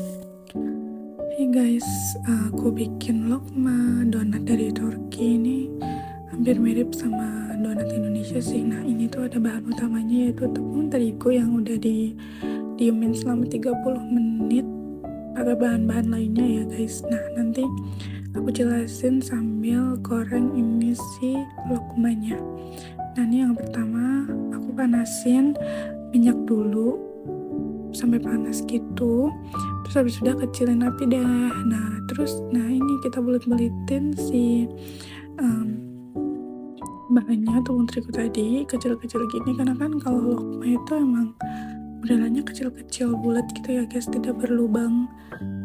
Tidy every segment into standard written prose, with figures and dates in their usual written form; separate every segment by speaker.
Speaker 1: Hey guys, aku bikin lokma donat dari Turki ini hampir mirip sama donat Indonesia sih. Nah ini tuh ada bahan utamanya yaitu tepung terigu yang udah diemin selama 30 menit. Ada bahan-bahan lainnya ya guys. Nah nanti aku jelasin sambil goreng ini si lokmanya. Nah ini yang pertama aku panasin minyak dulu sampai panas gitu, terus habis sudah kecilin api deh. Nah ini kita belit-belitin si bahannya, tepung terigu tadi kecil-kecil gini, karena kan kalau lokma itu emang modelannya kecil-kecil bulat gitu ya guys, tidak berlubang.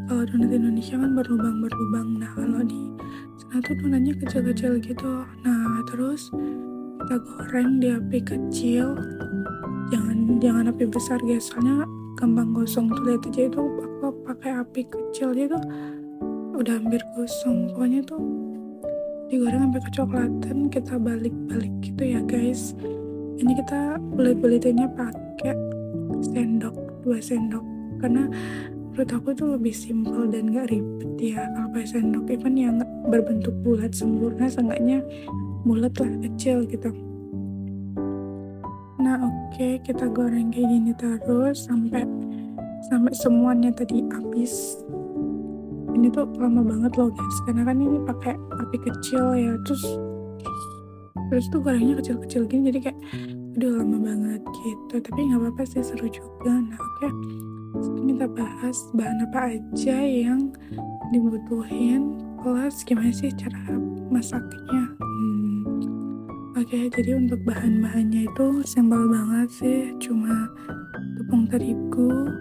Speaker 1: Kalau donat Indonesia kan berlubang-berlubang. Nah kalau di sana tuh donatnya kecil-kecil gitu. Nah terus kita goreng di api kecil, jangan api besar guys, soalnya gampang gosong tuh. Lihat aja itu aku pakai api kecil aja tuh udah hampir gosong. Pokoknya tuh digoreng sampai kecoklatan, kita balik-balik gitu ya guys. Ini kita belit-belitinnya pakai sendok, 2 sendok, karena menurut aku itu lebih simpel dan gak ribet ya kalau pakai sendok. Even yang gak berbentuk bulat sempurna, seenggaknya bulat lah, kecil gitu. Nah oke, kita goreng kayak gini terus sampai semuanya tadi habis. Ini tuh lama banget loh guys, karena kan ini pakai api kecil ya, terus tuh gorengnya kecil-kecil gini, jadi kayak aduh lama banget gitu. Tapi nggak apa-apa sih, seru juga. Nah oke, sekarang kita bahas bahan apa aja yang dibutuhin plus gimana sih cara masaknya. Oke, jadi untuk bahan-bahannya itu simpel banget sih, cuma tepung terigu,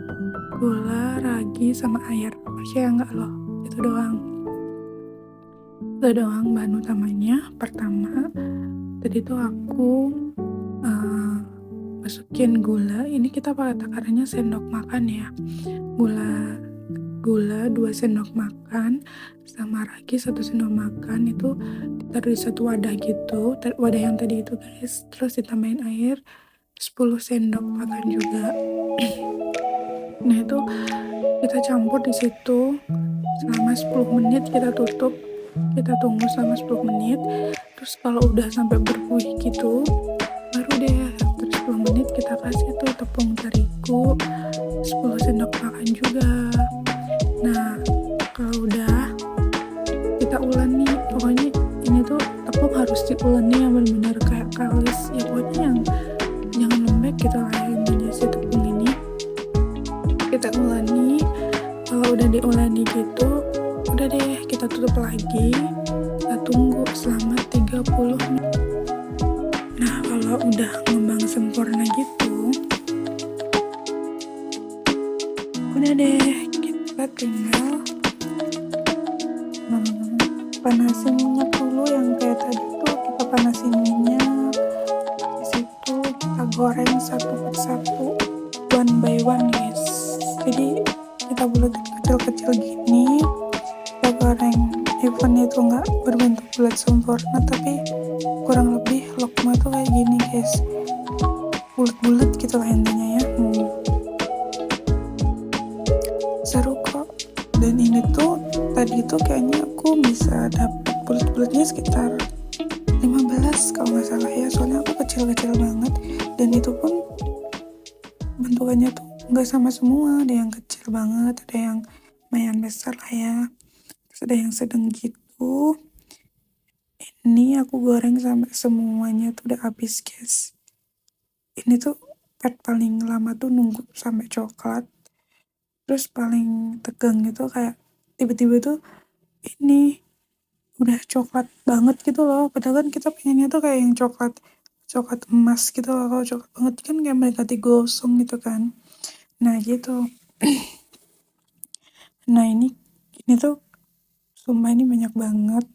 Speaker 1: gula, ragi, sama air. Oke, enggak loh, itu doang bahan utamanya. Pertama tadi tuh aku masukin gula. Ini kita pakai takarannya sendok makan ya. Gula 2 sendok makan sama ragi 1 sendok makan, itu ditaruh di satu wadah gitu, wadah yang tadi itu guys. Terus ditambahin air 10 sendok makan juga. Nah itu kita campur di situ selama 10 menit, kita tutup, kita tunggu selama 10 menit. Terus kalau udah sampai berbuih gitu, baru deh terus 10 menit kita kasih tuh tepung terigu 10 sendok makan juga. Nah kalau udah kita ulen nih, pokoknya ini tuh tepung harus diulen nih yang benar-benar kayak kalis ya, pokoknya yang jangan lembek gitu lah ya, intinya si tepung ini kita uleni. Kalau udah diuleni gitu, udah deh kita tutup lagi, kita tunggu selama 30 menit. Nah kalau udah ngembang sempurna gitu, udah deh kita tinggal panasin minyak dulu. Yang kayak tadi tuh kita panasin minyak, di situ kita goreng satu persatu, one by one guys. Jadi kita bulat kecil-kecil gini, kita goreng. Even itu nggak berbentuk bulat sempurna, tapi kurang lebih lokma tuh kayak gini guys, bulat-bulat gitu lah intinya ya. Seru kok. Dan ini tuh tadi tuh kayaknya aku bisa dapet bulat-bulatnya sekitar 15 kalau nggak salah ya, soalnya aku kecil-kecil banget. Dan itu pun bentukannya tuh nggak sama semua, ada yang kecil banget, ada yang lumayan besar lah ya, terus ada yang sedang gitu. Ini aku goreng sampai semuanya tuh udah habis guys. Ini tuh part paling lama tuh nunggu sampai coklat. Terus paling tegang gitu kayak tiba-tiba tuh ini udah coklat banget gitu loh, padahal kan kita pengennya tuh kayak yang coklat emas gitu loh. Kalau coklat banget kan kayak mendekati gosong gitu kan. Nah gitu. Nah ini tuh sumpah ini banyak banget.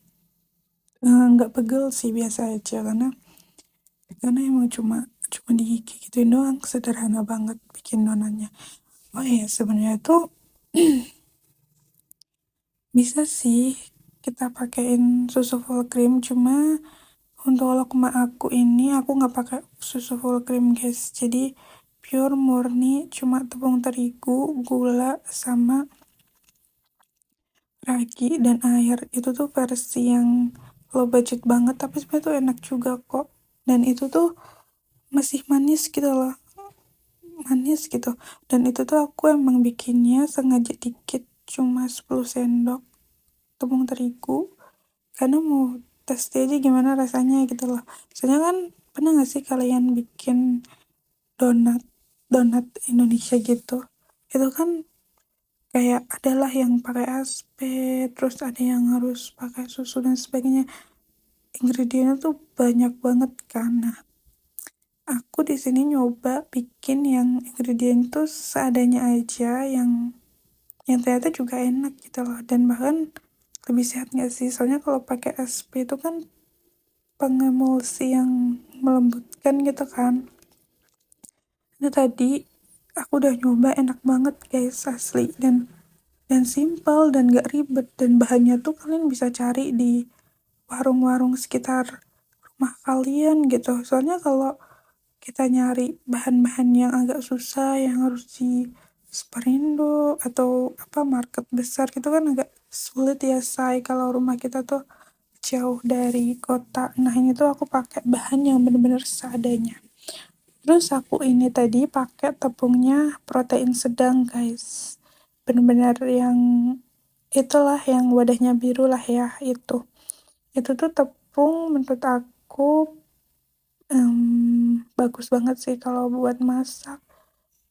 Speaker 1: Nggak pegel sih, biasa aja, karena emang cuma digigit-gituin doang, sederhana banget bikin donatnya. Oh iya, sebenarnya tuh bisa sih kita pakein susu full cream, cuma untuk lokma aku ini aku nggak pakai susu full cream guys. Jadi pure murni cuma tepung terigu, gula, sama ragi dan air itu tuh versi yang low budget banget, tapi sebenarnya tuh enak juga kok. Dan itu tuh masih manis gitu loh, manis gitu. Dan itu tuh aku emang bikinnya sengaja dikit, cuma 10 sendok tepung terigu, karena mau tes aja gimana rasanya gitu loh. Soalnya kan pernah gak sih kalian bikin donat donat Indonesia gitu, itu kan kayak adalah yang pakai aspe, terus ada yang harus pakai susu dan sebagainya, ingredientnya tuh banyak banget kan. Nah, aku di sini nyoba bikin yang ingredient tuh seadanya aja, yang ternyata juga enak gitu loh, dan bahkan lebih sehat nggak sih? Soalnya kalau pakai SP itu kan pengemulsi yang melembutkan gitu kan. Itu tadi aku udah nyoba, enak banget guys, asli. Dan simple dan gak ribet, dan bahannya tuh kalian bisa cari di warung-warung sekitar rumah kalian gitu. Soalnya kalau kita nyari bahan-bahan yang agak susah, yang harus di Superindo atau apa market besar gitu kan agak sulit ya, say, kalau rumah kita tuh jauh dari kota. Nah, ini tuh aku pakai bahan yang bener-bener seadanya. Terus aku ini tadi pakai tepungnya protein sedang guys, bener-bener yang itulah yang wadahnya biru lah ya, itu tuh tepung menurut aku bagus banget sih kalau buat masak,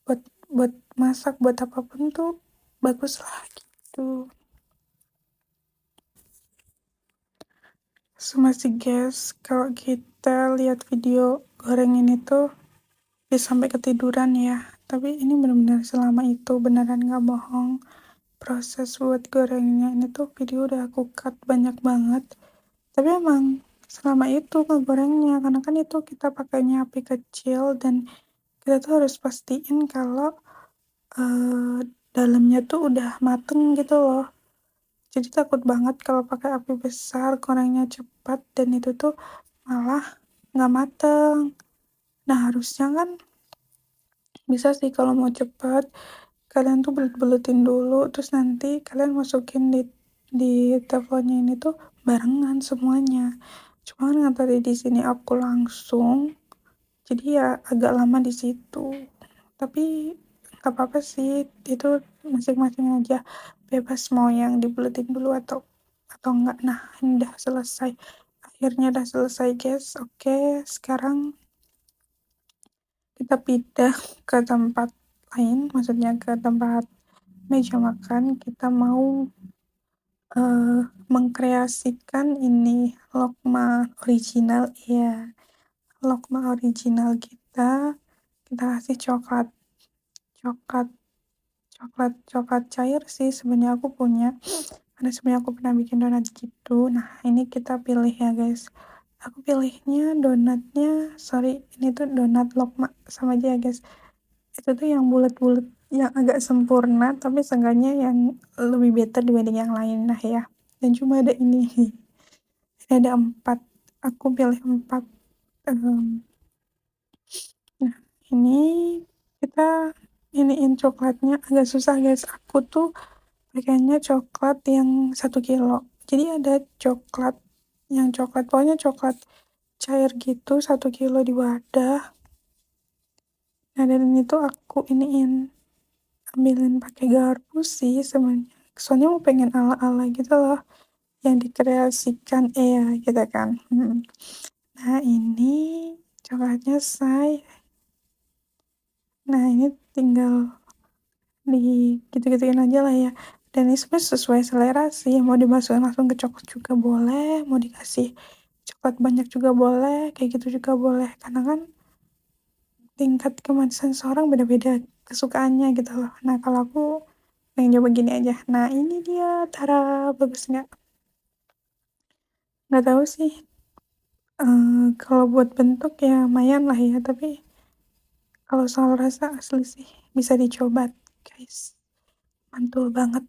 Speaker 1: buat buat masak, buat apapun tuh bagus lah gitu. Sama sih guys, kalau kita lihat video goreng ini tuh bisa sampai ketiduran ya, tapi ini benar-benar selama itu, beneran gak bohong, proses buat gorengnya ini tuh video udah aku cut banyak banget, tapi emang selama itu ngegorengnya, karena kan itu kita pakainya api kecil, dan kita tuh harus pastiin kalau dalamnya tuh udah mateng gitu loh. Jadi takut banget kalau pakai api besar, gorengnya cepat, dan itu tuh malah nggak mateng. Nah, harusnya kan bisa sih kalau mau cepat, kalian tuh belut-belutin dulu, terus nanti kalian masukin di teflonnya ini tuh barengan semuanya. Cuma kan tadi di sini aku langsung, jadi ya agak lama di situ. Tapi nggak apa-apa sih, itu masing-masing aja, bebas mau yang dibuletin dulu atau enggak. Nah, ini udah selesai, akhirnya udah selesai guys. Oke, sekarang kita pindah ke tempat lain, maksudnya ke tempat meja makan. Kita mau mengkreasikan ini lokma original ya, lokma original kita kasih coklat coklat cair sih sebenarnya aku punya, karena sebenarnya aku pernah bikin donat gitu. Nah, ini kita pilih ya guys, aku pilihnya donatnya, sorry, ini tuh donat lokma, sama aja ya guys, itu tuh yang bulat-bulat, yang agak sempurna, tapi seenggaknya yang lebih better dibanding yang lain. Nah ya, dan cuma ada ini ada 4, aku pilih 4. Nah, ini kita iniin coklatnya agak susah guys, aku tuh pakainya coklat yang 1 kilo, jadi ada coklat pokoknya coklat cair gitu 1 kilo di wadah. Nah, dan ini tuh aku iniin, ambilin pakai garpu sih sebenarnya, soalnya mau pengen ala-ala gitu loh yang dikreasikan ya gitu kan. Nah, ini coklatnya say. Nah, ini tinggal di gitu-gituin aja lah ya, dan ini sebenarnya sesuai selera sih, mau dimasukin langsung ke coklat juga boleh, mau dikasih coklat banyak juga boleh, kayak gitu juga boleh, karena kan tingkat kemanisan seorang beda-beda kesukaannya gitu loh. Nah, kalau aku pengen coba gini aja. Nah, ini dia, tara, bagus nggak tahu sih, kalau buat bentuk ya lumayan lah ya, tapi kalau soal rasa asli sih bisa dicoba guys, mantul banget.